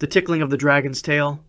The Tickling of the Dragon's Tail.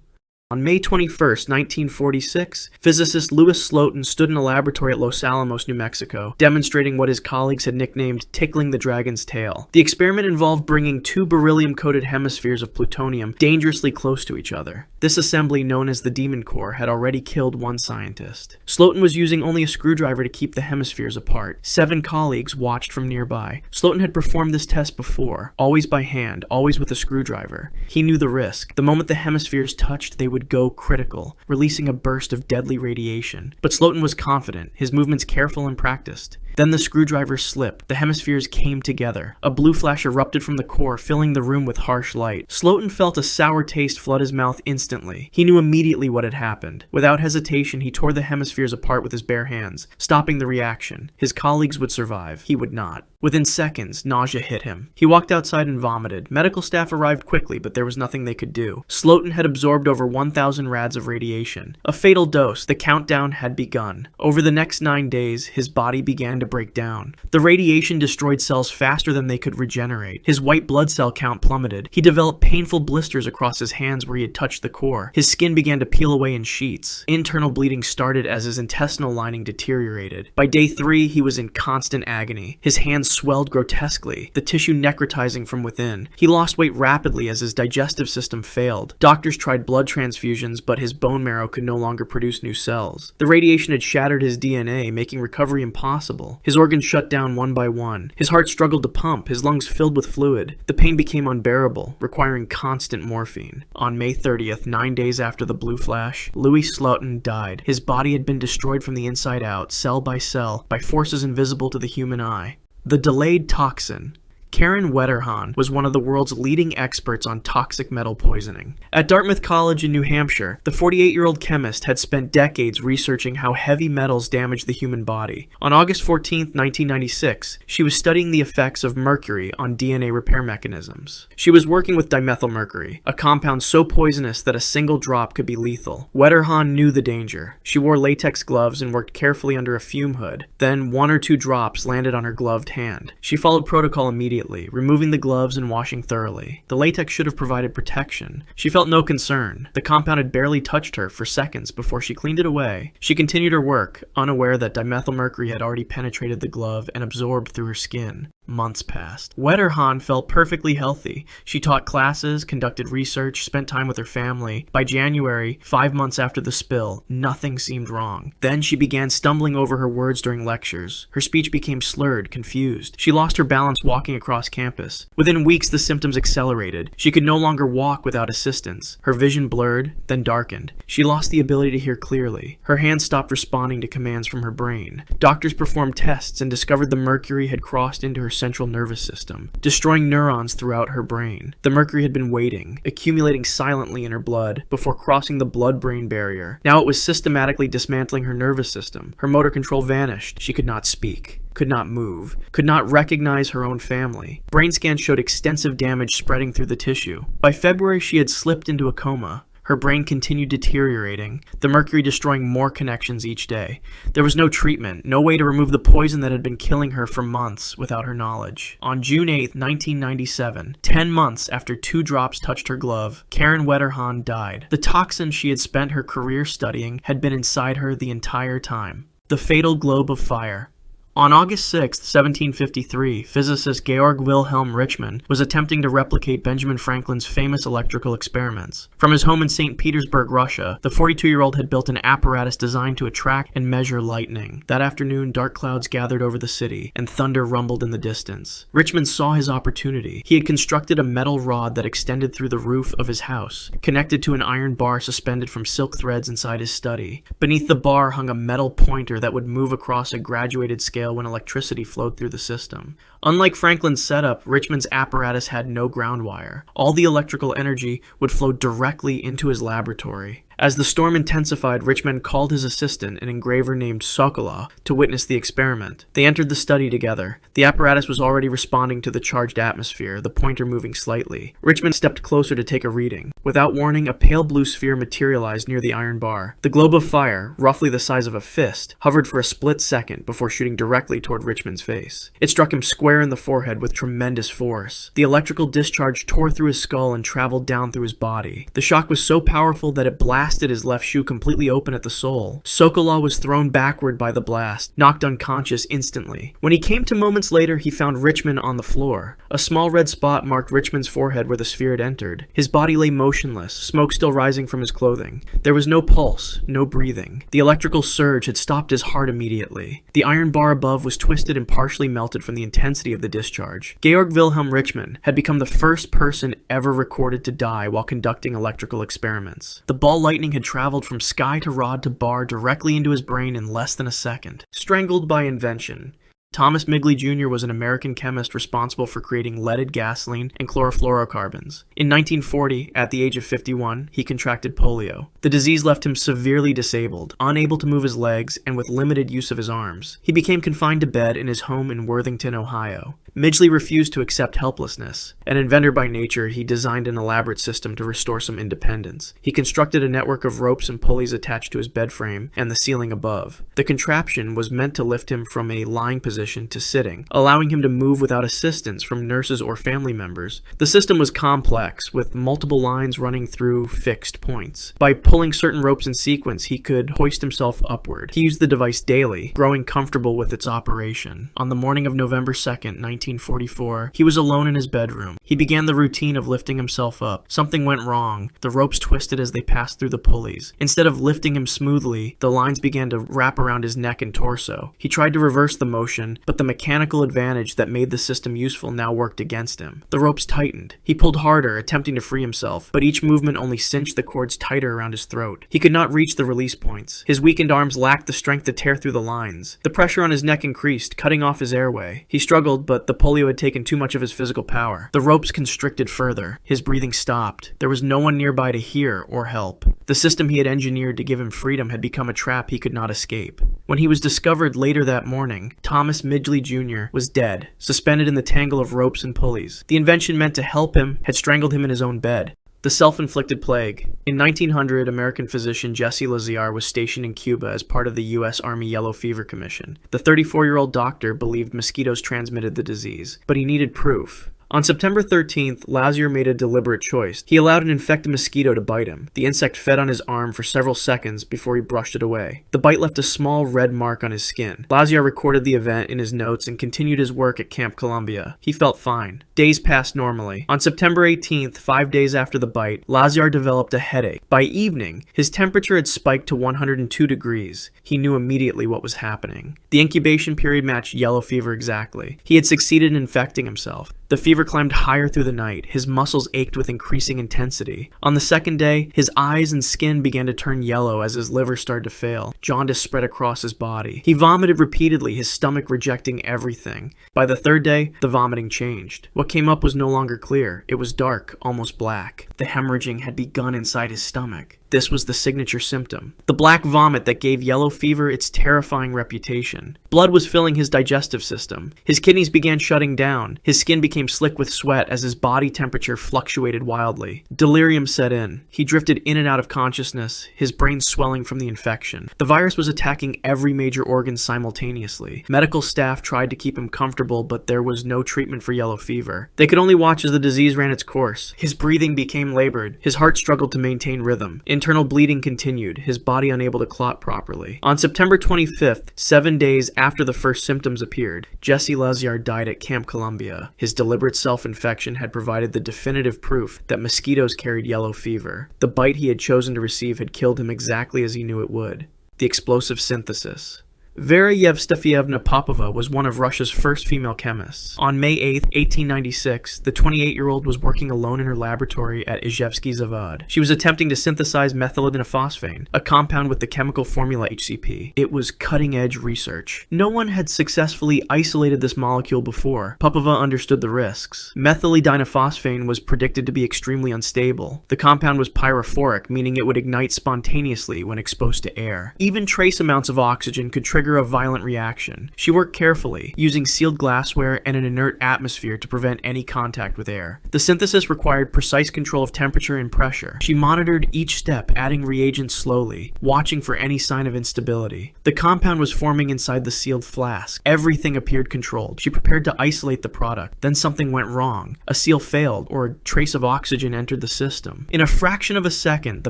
On May 21, 1946, physicist Louis Slotin stood in a laboratory at Los Alamos, New Mexico, demonstrating what his colleagues had nicknamed Tickling the Dragon's Tail. The experiment involved bringing two beryllium-coated hemispheres of plutonium dangerously close to each other. This assembly, known as the Demon Core, had already killed one scientist. Slotin was using only a screwdriver to keep the hemispheres apart. 7 colleagues watched from nearby. Slotin had performed this test before, always by hand, always with a screwdriver. He knew the risk. The moment the hemispheres touched, they would go critical, releasing a burst of deadly radiation. But Slotin was confident, his movements careful and practiced. Then the screwdriver slipped. The hemispheres came together. A blue flash erupted from the core, filling the room with harsh light. Slotin felt a sour taste flood his mouth instantly. He knew immediately what had happened. Without hesitation, he tore the hemispheres apart with his bare hands, stopping the reaction. His colleagues would survive. He would not. Within seconds, nausea hit him. He walked outside and vomited. Medical staff arrived quickly, but there was nothing they could do. Slotin had absorbed over 1,000 rads of radiation. A fatal dose. The countdown had begun. Over the next 9 days, his body began to break down. The radiation destroyed cells faster than they could regenerate. His white blood cell count plummeted. He developed painful blisters across his hands where he had touched the core. His skin began to peel away in sheets. Internal bleeding started as his intestinal lining deteriorated. By day 3, he was in constant agony. His hands swelled grotesquely, the tissue necrotizing from within. He lost weight rapidly as his digestive system failed. Doctors tried blood transfusions, but his bone marrow could no longer produce new cells. The radiation had shattered his DNA, making recovery impossible. His organs shut down one by one. His heart struggled to pump, his lungs filled with fluid. The pain became unbearable, requiring constant morphine. On May 30th, 9 days after the blue flash, Louis Slotin died. His body had been destroyed from the inside out, cell by cell, by forces invisible to the human eye. The Delayed Toxin. Karen Wetterhahn was one of the world's leading experts on toxic metal poisoning. At Dartmouth College in New Hampshire, the 48-year-old chemist had spent decades researching how heavy metals damage the human body. On August 14, 1996, she was studying the effects of mercury on DNA repair mechanisms. She was working with dimethylmercury, a compound so poisonous that a single drop could be lethal. Wetterhahn knew the danger. She wore latex gloves and worked carefully under a fume hood. Then 1 or 2 drops landed on her gloved hand. She followed protocol immediately, removing the gloves and washing thoroughly. The latex should have provided protection. She felt no concern. The compound had barely touched her for seconds before she cleaned it away. She continued her work, unaware that dimethylmercury had already penetrated the glove and absorbed through her skin. Months passed. Wetterhahn felt perfectly healthy. She taught classes, conducted research, spent time with her family. By January, 5 months after the spill, nothing seemed wrong. Then she began stumbling over her words during lectures. Her speech became slurred, confused. She lost her balance walking across campus. Within weeks, the symptoms accelerated. She could no longer walk without assistance. Her vision blurred, then darkened. She lost the ability to hear clearly. Her hands stopped responding to commands from her brain. Doctors performed tests and discovered the mercury had crossed into her central nervous system, destroying neurons throughout her brain. The mercury had been waiting, accumulating silently in her blood before crossing the blood-brain barrier. Now it was systematically dismantling her nervous system. Her motor control vanished. She could not speak, could not move, could not recognize her own family. Brain scans showed extensive damage spreading through the tissue. By February, she had slipped into a coma. Her brain continued deteriorating, the mercury destroying more connections each day. There was no treatment, no way to remove the poison that had been killing her for months without her knowledge. On June 8, 1997, 10 months after 2 drops touched her glove, Karen Wetterhahn died. The toxin she had spent her career studying had been inside her the entire time. The fatal globe of fire. On August 6, 1753, physicist Georg Wilhelm Richmann was attempting to replicate Benjamin Franklin's famous electrical experiments. From his home in St. Petersburg, Russia, the 42-year-old had built an apparatus designed to attract and measure lightning. That afternoon, dark clouds gathered over the city, and thunder rumbled in the distance. Richmann saw his opportunity. He had constructed a metal rod that extended through the roof of his house, connected to an iron bar suspended from silk threads inside his study. Beneath the bar hung a metal pointer that would move across a graduated scale when electricity flowed through the system. Unlike Franklin's setup, Richmann's apparatus had no ground wire. All the electrical energy would flow directly into his laboratory. As the storm intensified, Richmond called his assistant, an engraver named Sokolov, to witness the experiment. They entered the study together. The apparatus was already responding to the charged atmosphere, the pointer moving slightly. Richmond stepped closer to take a reading. Without warning, a pale blue sphere materialized near the iron bar. The globe of fire, roughly the size of a fist, hovered for a split second before shooting directly toward Richmond's face. It struck him square in the forehead with tremendous force. The electrical discharge tore through his skull and traveled down through his body. The shock was so powerful that it blasted his left shoe completely open at the sole. Sokolov was thrown backward by the blast, knocked unconscious instantly. When he came to moments later, he found Richmond on the floor. A small red spot marked Richmond's forehead where the sphere had entered. His body lay motionless, smoke still rising from his clothing. There was no pulse, no breathing. The electrical surge had stopped his heart immediately. The iron bar above was twisted and partially melted from the intensity of the discharge. Georg Wilhelm Richmond had become the first person ever recorded to die while conducting electrical experiments. The ball lightning had traveled from sky to rod to bar directly into his brain in less than a second. Strangled by Invention. Thomas Migley Jr. was an American chemist responsible for creating leaded gasoline and chlorofluorocarbons. In 1940, at the age of 51, he contracted polio. The disease left him severely disabled, unable to move his legs, and with limited use of his arms. He became confined to bed in his home in Worthington, Ohio. Midgley refused to accept helplessness. An inventor by nature, he designed an elaborate system to restore some independence. He constructed a network of ropes and pulleys attached to his bed frame and the ceiling above. The contraption was meant to lift him from a lying position to sitting, allowing him to move without assistance from nurses or family members. The system was complex, with multiple lines running through fixed points. By pulling certain ropes in sequence, he could hoist himself upward. He used the device daily, growing comfortable with its operation. On the morning of November 2nd, 1944, he was alone in his bedroom. He began the routine of lifting himself up. Something went wrong. The ropes twisted as they passed through the pulleys. Instead of lifting him smoothly, the lines began to wrap around his neck and torso. He tried to reverse the motion, but the mechanical advantage that made the system useful now worked against him. The ropes tightened. He pulled harder, attempting to free himself, but each movement only cinched the cords tighter around his throat. He could not reach the release points. His weakened arms lacked the strength to tear through the lines. The pressure on his neck increased, cutting off his airway. He struggled, but the polio had taken too much of his physical power. The ropes constricted further. His breathing stopped. There was no one nearby to hear or help. The system he had engineered to give him freedom had become a trap he could not escape. When he was discovered later that morning, Thomas Migley Jr. was dead, suspended in the tangle of ropes and pulleys. The invention meant to help him had strangled him in his own bed. The Self-Inflicted Plague. In 1900, American physician Jesse Laziar was stationed in Cuba as part of the U.S. Army Yellow Fever Commission. The 34-year-old doctor believed mosquitoes transmitted the disease, but he needed proof. On September 13th, Laziar made a deliberate choice. He allowed an infected mosquito to bite him. The insect fed on his arm for several seconds before he brushed it away. The bite left a small red mark on his skin. Laziar recorded the event in his notes and continued his work at Camp Columbia. He felt fine. Days passed normally. On September 18th, 5 days after the bite, Laziar developed a headache. By evening, his temperature had spiked to 102 degrees. He knew immediately what was happening. The incubation period matched yellow fever exactly. He had succeeded in infecting himself. The fever climbed higher through the night. His muscles ached with increasing intensity. On the second day, his eyes and skin began to turn yellow as his liver started to fail. Jaundice spread across his body. He vomited repeatedly, his stomach rejecting everything. By the third day, the vomiting changed. What came up was no longer clear. It was dark, almost black. The hemorrhaging had begun inside his stomach. This was the signature symptom. The black vomit that gave yellow fever its terrifying reputation. Blood was filling his digestive system. His kidneys began shutting down. His skin became slick with sweat as his body temperature fluctuated wildly. Delirium set in. He drifted in and out of consciousness, his brain swelling from the infection. The virus was attacking every major organ simultaneously. Medical staff tried to keep him comfortable, but there was no treatment for yellow fever. They could only watch as the disease ran its course. His breathing became labored. His heart struggled to maintain rhythm. Internal bleeding continued, his body unable to clot properly. On September 25th, 7 days after the first symptoms appeared, Jesse Laziar died at Camp Columbia. His deliberate self-infection had provided the definitive proof that mosquitoes carried yellow fever. The bite he had chosen to receive had killed him exactly as he knew it would. The explosive synthesis. Vera Yevstafievna Popova was one of Russia's first female chemists. On May 8, 1896, the 28-year-old was working alone in her laboratory at Izhevsky Zavod. She was attempting to synthesize methyladenophosphane, a compound with the chemical formula HCP. It was cutting-edge research. No one had successfully isolated this molecule before. Popova understood the risks. Methyladenophosphane was predicted to be extremely unstable. The compound was pyrophoric, meaning it would ignite spontaneously when exposed to air. Even trace amounts of oxygen could trigger a violent reaction. She worked carefully, using sealed glassware and an inert atmosphere to prevent any contact with air. The synthesis required precise control of temperature and pressure. She monitored each step, adding reagents slowly, watching for any sign of instability. The compound was forming inside the sealed flask. Everything appeared controlled. She prepared to isolate the product. Then something went wrong. A seal failed, or a trace of oxygen entered the system. In a fraction of a second, the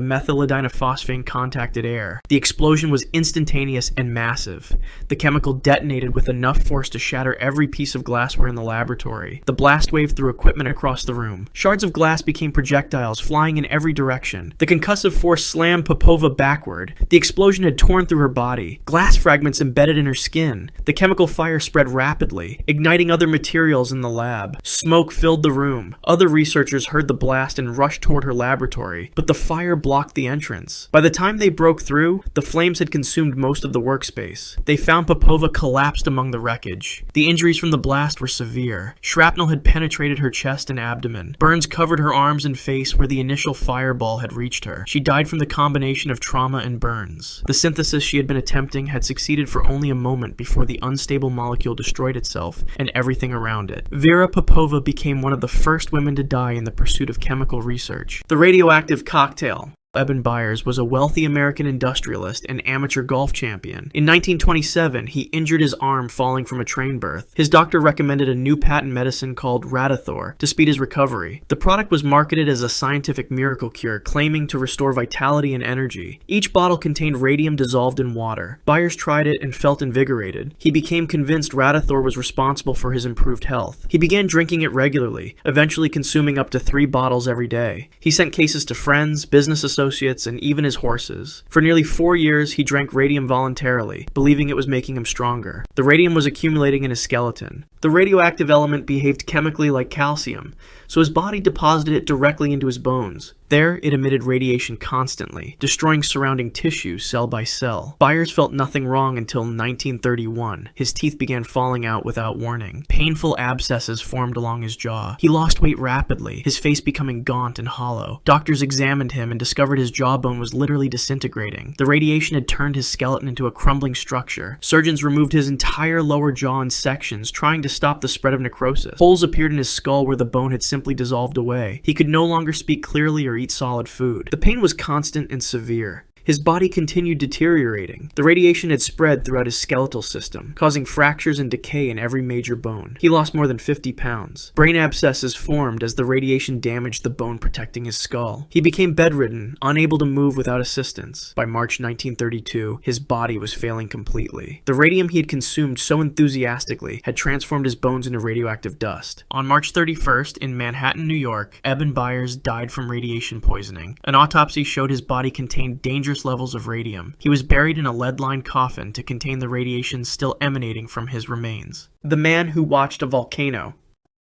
methyladenophosphane contacted air. The explosion was instantaneous and massive. The chemical detonated with enough force to shatter every piece of glassware in the laboratory. The blast wave threw equipment across the room. Shards of glass became projectiles, flying in every direction. The concussive force slammed Popova backward. The explosion had torn through her body. Glass fragments embedded in her skin. The chemical fire spread rapidly, igniting other materials in the lab. Smoke filled the room. Other researchers heard the blast and rushed toward her laboratory, but the fire blocked the entrance. By the time they broke through, the flames had consumed most of the workspace. They found Popova collapsed among the wreckage. The injuries from the blast were severe. Shrapnel had penetrated her chest and abdomen. Burns covered her arms and face where the initial fireball had reached her. She died from the combination of trauma and burns. The synthesis she had been attempting had succeeded for only a moment before the unstable molecule destroyed itself and everything around it. Vera Popova became one of the first women to die in the pursuit of chemical research. The radioactive cocktail. Eben Byers was a wealthy American industrialist and amateur golf champion. In 1927, he injured his arm falling from a train berth. His doctor recommended a new patent medicine called Radithor to speed his recovery. The product was marketed as a scientific miracle cure, claiming to restore vitality and energy. Each bottle contained radium dissolved in water. Byers tried it and felt invigorated. He became convinced Radithor was responsible for his improved health. He began drinking it regularly, eventually consuming up to 3 bottles every day. He sent cases to friends, business associates, and even his horses. For nearly 4 years, he drank radium voluntarily, believing it was making him stronger. The radium was accumulating in his skeleton. The radioactive element behaved chemically like calcium, so his body deposited it directly into his bones. There, it emitted radiation constantly, destroying surrounding tissue cell by cell. Byers felt nothing wrong until 1931. His teeth began falling out without warning. Painful abscesses formed along his jaw. He lost weight rapidly, his face becoming gaunt and hollow. Doctors examined him and discovered his jawbone was literally disintegrating. The radiation had turned his skeleton into a crumbling structure. Surgeons removed his entire lower jaw in sections, trying to stop the spread of necrosis. Holes appeared in his skull where the bone had simply dissolved away. He could no longer speak clearly or eat solid food. The pain was constant and severe. His body continued deteriorating. The radiation had spread throughout his skeletal system, causing fractures and decay in every major bone. He lost more than 50 pounds. Brain abscesses formed as the radiation damaged the bone protecting his skull. He became bedridden, unable to move without assistance. By March 1932, his body was failing completely. The radium he had consumed so enthusiastically had transformed his bones into radioactive dust. On March 31st, in Manhattan, New York, Eben Byers died from radiation poisoning. An autopsy showed his body contained dangerous levels of radium. He was buried in a lead-lined coffin to contain the radiation still emanating from his remains. The man who watched a volcano.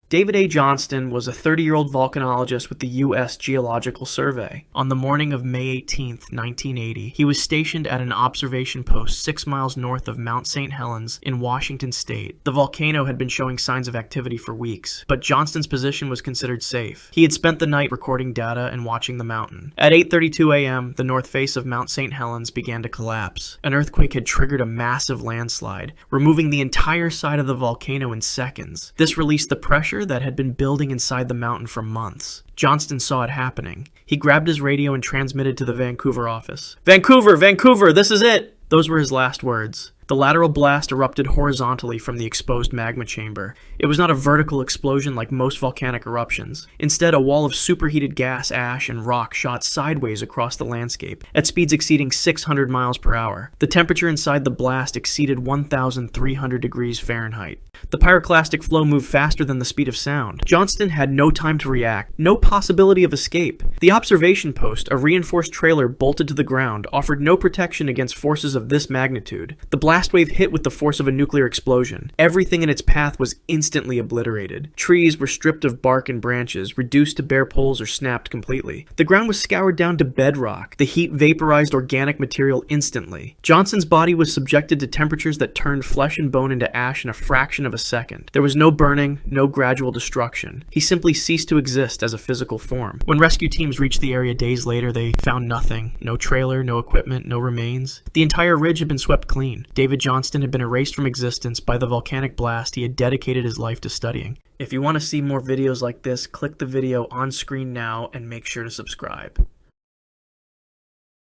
David A. Johnston was a 30-year-old volcanologist with the U.S. Geological Survey. On the morning of May 18, 1980, he was stationed at an observation post 6 miles north of Mount St. Helens in Washington state. The volcano had been showing signs of activity for weeks, but Johnston's position was considered safe. He had spent the night recording data and watching the mountain. At 8:32 a.m., the north face of Mount St. Helens began to collapse. An earthquake had triggered a massive landslide, removing the entire side of the volcano in seconds. This released the pressure that had been building inside the mountain for months. Johnston saw it happening. He grabbed his radio and transmitted to the Vancouver office. "Vancouver, Vancouver, this is it!" Those were his last words. The lateral blast erupted horizontally from the exposed magma chamber. It was not a vertical explosion like most volcanic eruptions. Instead, a wall of superheated gas, ash, and rock shot sideways across the landscape, at speeds exceeding 600 miles per hour. The temperature inside the blast exceeded 1,300 degrees Fahrenheit. The pyroclastic flow moved faster than the speed of sound. Johnston had no time to react, no possibility of escape. The observation post, a reinforced trailer bolted to the ground, offered no protection against forces of this magnitude. The blast blast wave hit with the force of a nuclear explosion. Everything in its path was instantly obliterated. Trees were stripped of bark and branches, reduced to bare poles or snapped completely. The ground was scoured down to bedrock. The heat vaporized organic material instantly. Johnson's body was subjected to temperatures that turned flesh and bone into ash in a fraction of a second. There was no burning, no gradual destruction. He simply ceased to exist as a physical form. When rescue teams reached the area days later, they found nothing. No trailer, no equipment, no remains. The entire ridge had been swept clean. David Johnston had been erased from existence by the volcanic blast he had dedicated his life to studying. If you want to see more videos like this, click the video on screen now and make sure to subscribe.